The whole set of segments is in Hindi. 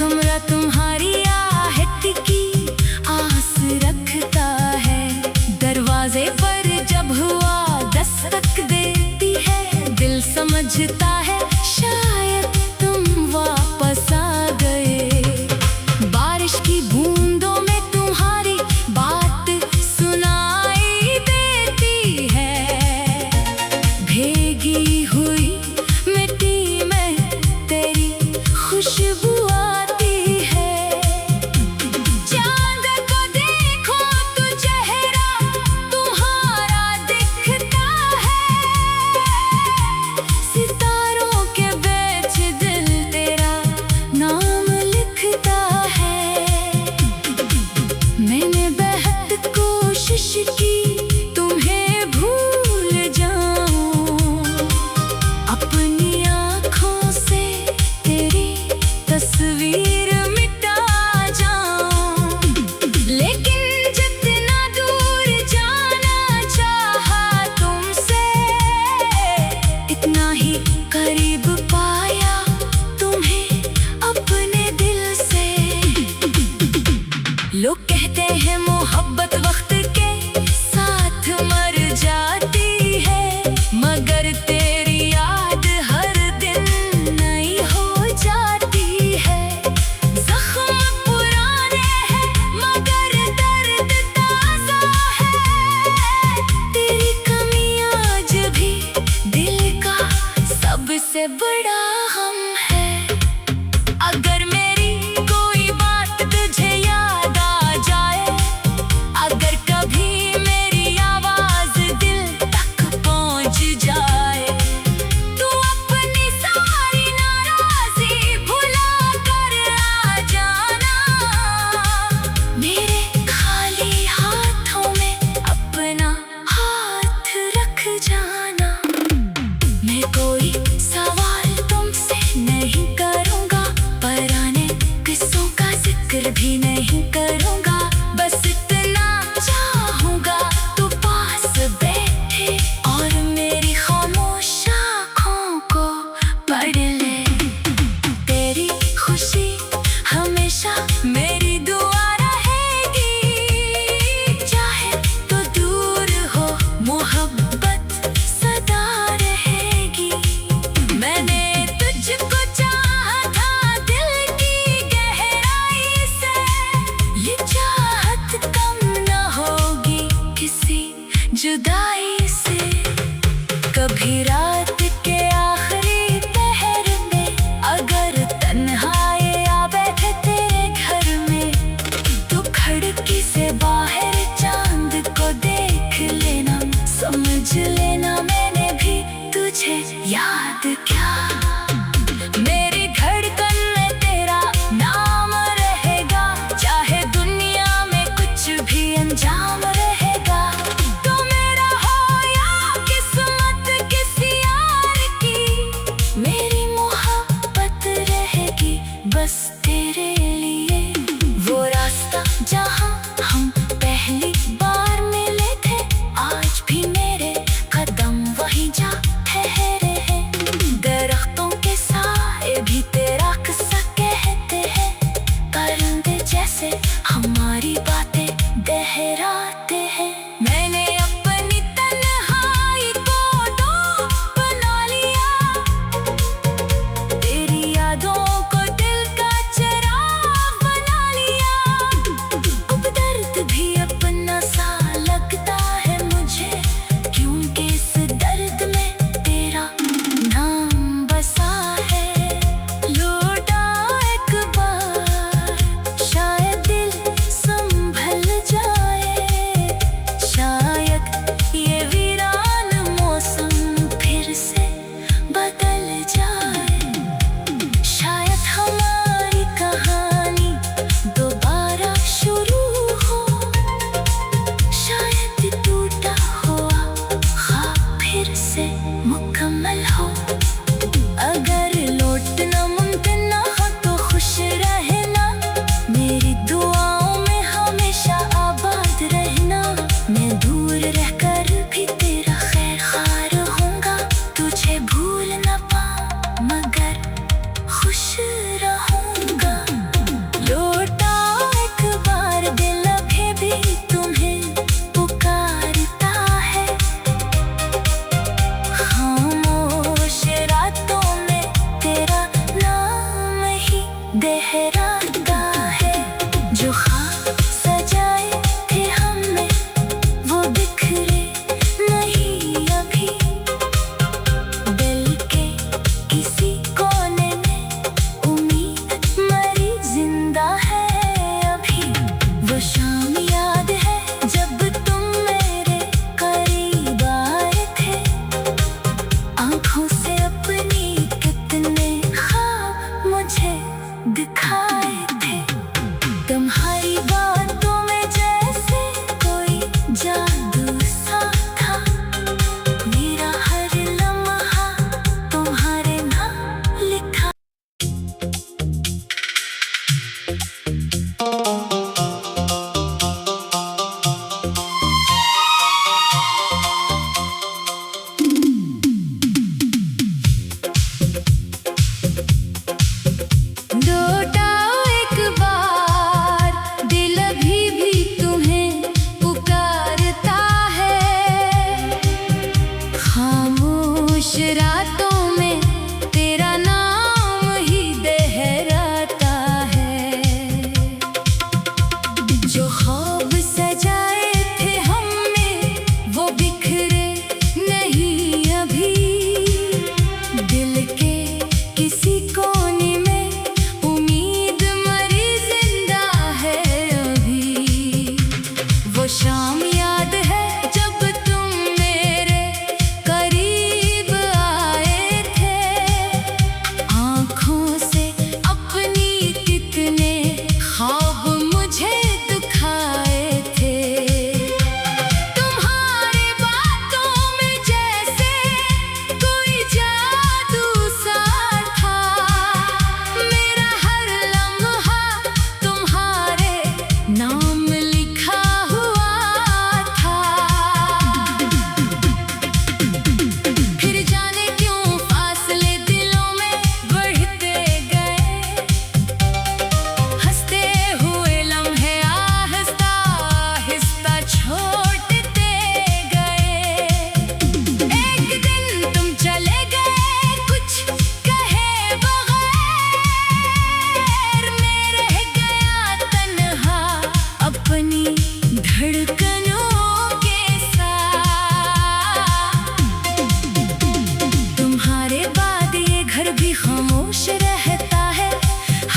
कमरा तुम्हारी आहट की आस रखता है। दरवाजे पर जब हुआ दस्तक देती है, दिल समझता है शायद तुम वापस आ गए। बारिश की बूंदों में तुम्हारी बात सुनाई देती है। भीगी हुई मिट्टी में तेरी खुशबू आती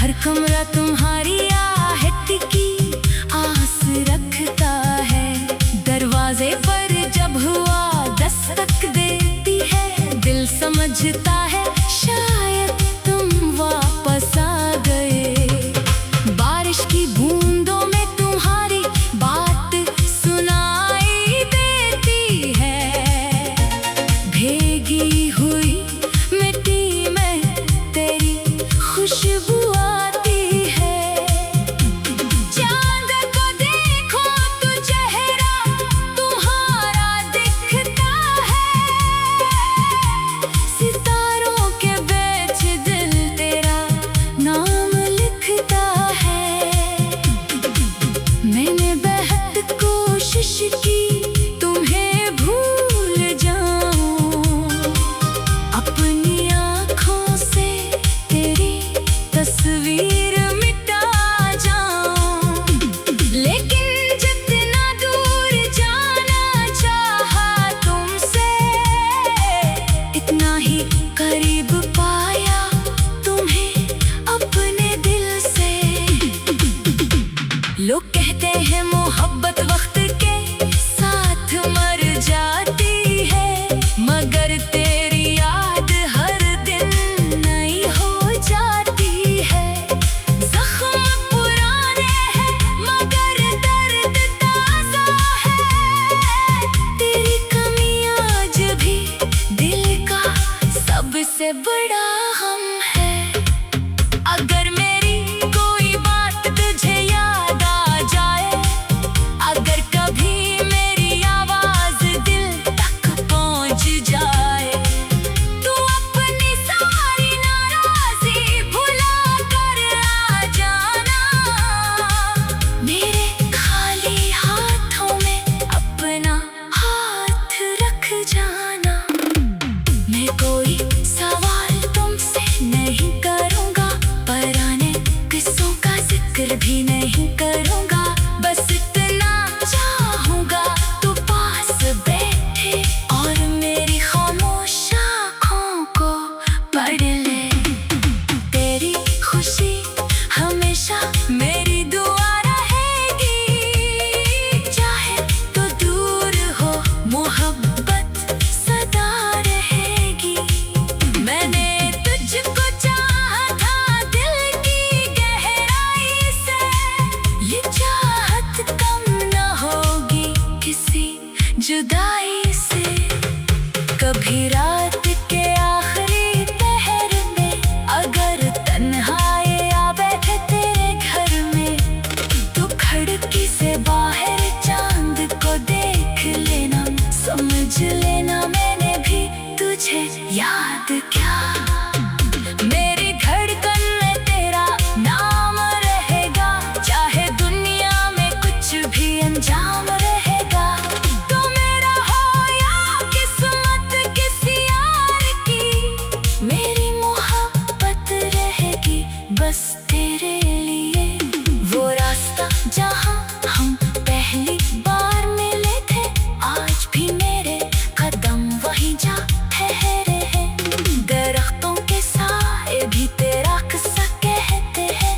हर कमरा तुम्हारी आहट की आस रखता है। दरवाजे पर जब हुआ दस्तक देती है, दिल समझता है शायद तुम वापस आ गए। बारिश की बूंदों में तुम्हारी बात सुनाई देती है। भीगी हुई मिट्टी में तेरी खुशबू आती है। चांद को देखो तो चेहरा तुम्हारा दिखता है। सितारों के बीच दिल तेरा नाम लिखता है। मैंने बेहद कोशिश की तुम्हें भूल जाऊं, अपनी आँखों से तेरी तस्वीर मिटा जाऊं। लेकिन जितना दूर जाना चाहा तुमसे, इतना ही करीब पाया तुम्हें अपने दिल से। लोग कहते हैं मोहब्बत वक्त के साथ मर जाती है, मगर तेरी याद हर दिन नई हो जाती है। जख्म पुराने हैं मगर दर्द ताजा है। तेरी कमी आज भी दिल का सबसे बड़ा हम है। अगर मेरी कोई बात तुझे याद आ जाए, अगर कभी मेरी आवाज दिल तक पहुंच जाए, तू अपनी सारी नाराजी भुला कर आ जाना। मेरे खाली हाथों में अपना हाथ रख जाना। मैं कोई सवाल तुमसे नहीं करूंगा, पुराने किस्सों का जिक्र भी नहीं करूंगा। बस इतना चाहूंगा तू पास बैठे और मेरी खामोश आँखों को पढ़ ले। तेरी खुशी हमेशा मेरी दुआ रहेगी, चाहे तो दूर हो मोहब्बत सदा रहेगी। मैंने तुझको चाहा था दिल की गहराई से, ये चाहत कम न होगी किसी जुदाई से। कभी रात के आखिरी पहर में अगर तन्हाई आ बैठे तेरे घर में, तो खिड़की से बाहर चांद को देख लेना। समझ लेना मैंने भी तुझे याद क्या। मेरी धड़कन में तेरा नाम रहेगा, चाहे दुनिया में कुछ भी अंजाम रहेगा। तो मेरा हो या किस्मत किसी और की, मेरी मोहब्बत रहेगी बस तेरे लिए। वो रास्ता जहाँ हम पहली बार मिले थे, आज भी मेरे कदम वहीं जा ठहरे हैं। दरख्तों के साए भी तेरा किस्सा कहते हैं,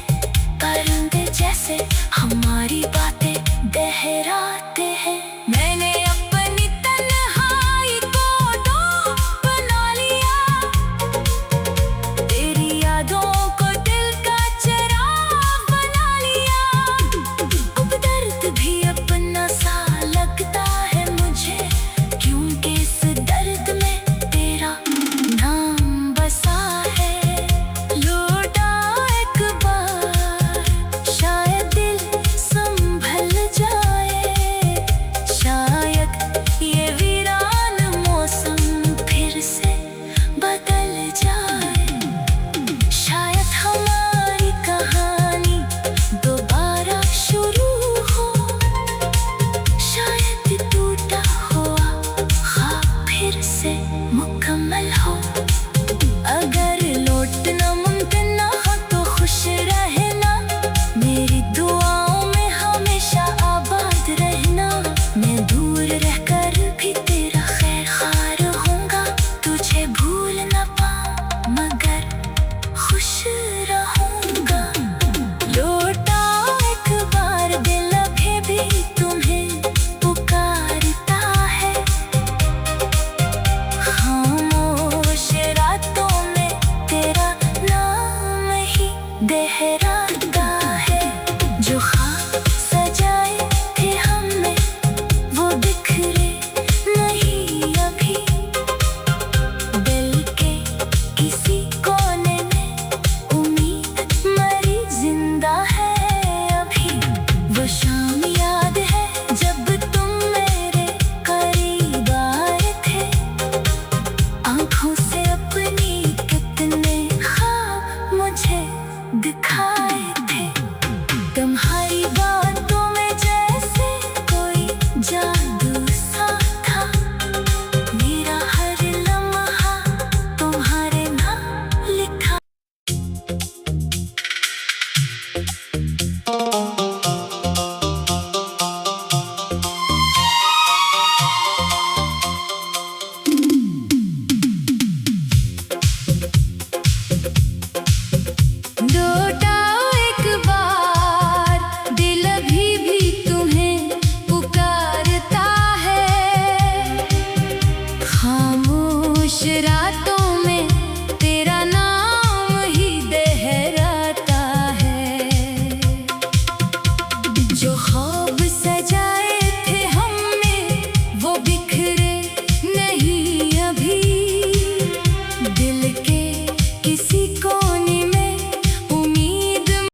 परिंदे जैसे हमारी बातें दोहराते हैं। मैंने अपनी तन्हाई को दो बना लिया, तेरी यादों को दिल का देहराता है। जो ख्वाब सजाए थे हमने वो बिखरे नहीं अभी। दिल के किसी कोने में उम्मीद मरी जिंदा है अभी। वो शाम याद है जब तुम मेरे करीब आए थे। आंखों से अपनी कितने ख्वाब मुझे दिखाए